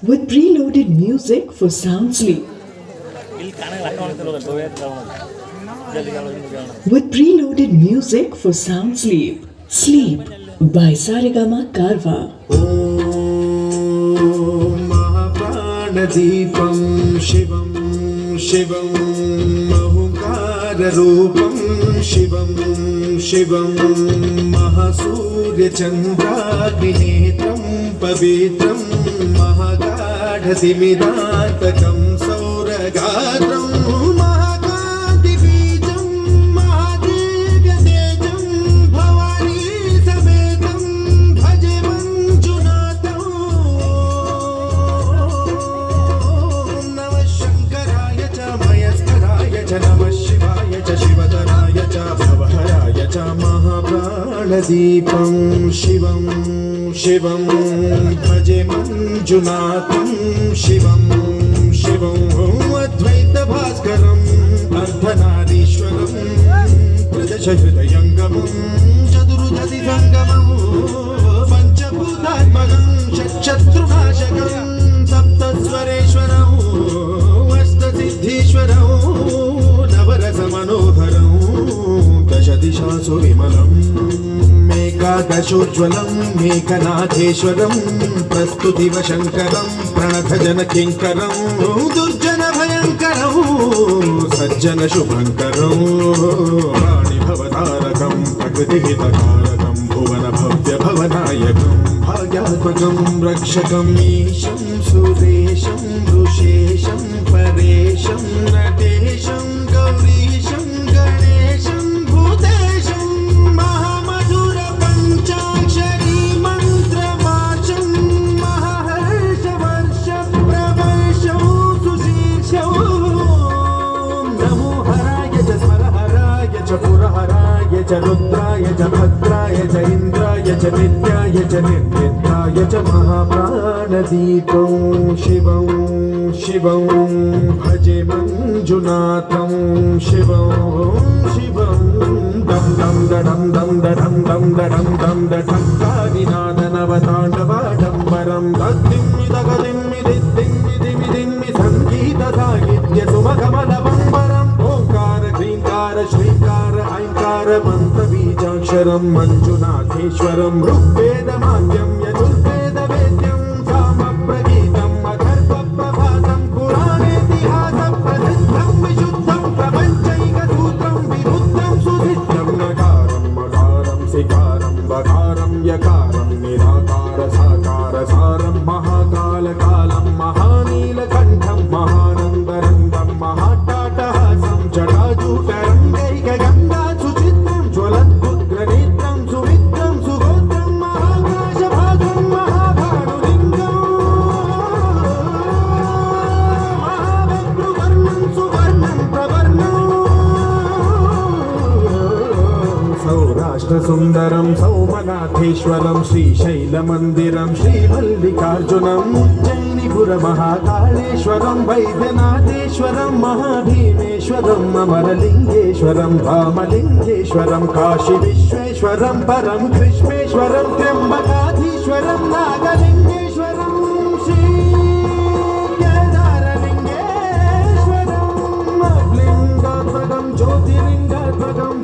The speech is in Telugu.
With preloaded music for sound sleep. With preloaded music for sound sleep. Sleep by Saregama Karwa. Mahapranadeepam Shivam Shivam Mahukararupam Shivam Shivam Mahasurya Chandragninetram Pavitram Mahagaఢతిమిదాతకం సౌరగాత్రం మహాకాంతిబీజం మహాదీర్ఘతేజం Bhavani సమేతం భజే మంజునాథం నమః శంకరాయ చ మయస్కరాయ చ నమః శివాయ చ శివతరాయ చ భవహరాయ చ మహాప్రాణదీపం శివం శివం భజే మంజునాథం శివం శివం అద్వైత భాస్కరం అర్ధనారీశ్వరం ప్రదశ హృదయంగమం చతుర్దశి సంగమం పంచభూతాత్మకం షట్శత్రునాశకం సప్తస్వరేశ్వరం అష్టసిద్ధీశ్వరం నవరస మనోహరం దశ దిశాసు విమలం ఏకాదశోజ్వలం మేఘనాథేశ్వరం ప్రస్తుతివ శంకరం ప్రణతజన కింకరం దుర్జన భయంకరం సజ్జన శుభంకరం వాణి భవతారకం ప్రకృతి హితకారకం భువన భవ్య భవనాయకం భాగ్యాత్మకం రక్షకం ఈశం సురేశం ఋషేశం పరేశం నటేశం గౌరీశం గణేశం భూతేశం మహామధుర పంచాక్షరీ మంత్రమాచం మహర్ష వర్ష ప్రవర్షం సుశీర్షం నమో హరాయ చ స్మరహరాయ చ పురహరాయ చ రుద్రాయ చ భద్రాయ చ ఇంద్రాయ చ నిత్యాయ చ నిర్నిత్యాయ చ మహాప్రాణదీపం శివం శివం భజే మంజునాథం శివం శివం దం దం దడం దం దడం దం దడం దం దడం కారినాదనవతాండవాడంబరం దద్దిమ్మి దగదిమ్మి దిద్దిమ్మి దిమి దిమ్మి సంగీత సాహిత్య సుమకమలవంబరం ఓంకార క్లీంకార శ్రీకార ఐంకార మంత్ర బీజాక్షరం మంజునాథేశ్వరం ఋగ్వేదమాద్యం యజుర్వేద వేద్యం సామప్రగీతం అథర్వ ప్రభాతం పురాణేతిహాస ప్రసిద్ధం విశుద్ధం ప్రపంచైక సూత్రం విబుద్ధం సుసిద్ధం నకారం మకారం సికారం బకారం యకారం నిరాకార సాకార సారం మహాకాల కాలం మహానీలకంఠం మహానందరంగం మహాటాటహాసం జటాజూటరంగైక గంగా సుచిత్రం జ్వలద్భుగ్రనేత్రం సుమిత్రం సుగోత్రం మహాకాశభాగం మహాభానులింగం మహాభద్రువర్ణం సువర్ణం ప్రవర్ణం సౌరాష్ట్ర సుందరం సౌమనాథేశ్వరం శ్రీశైలమందిరం శ్రీమల్లికార్జునం ఉజ్జయినిపుర మహాకాళేశ్వరం వైద్యనాథేశ్వరం మహాభీమేశ్వరం అమరలింగేశ్వరం రామలింగేశ్వరం కాశీ విశ్వేశ్వరం పరం కృష్ణేశ్వరం త్ర్యంబకాధీశ్వరం నాగలింగేశ్వరం శ్రీ కేదారలింగేశ్వరం లింగాత్మకం జ్యోతిలింగాత్మకం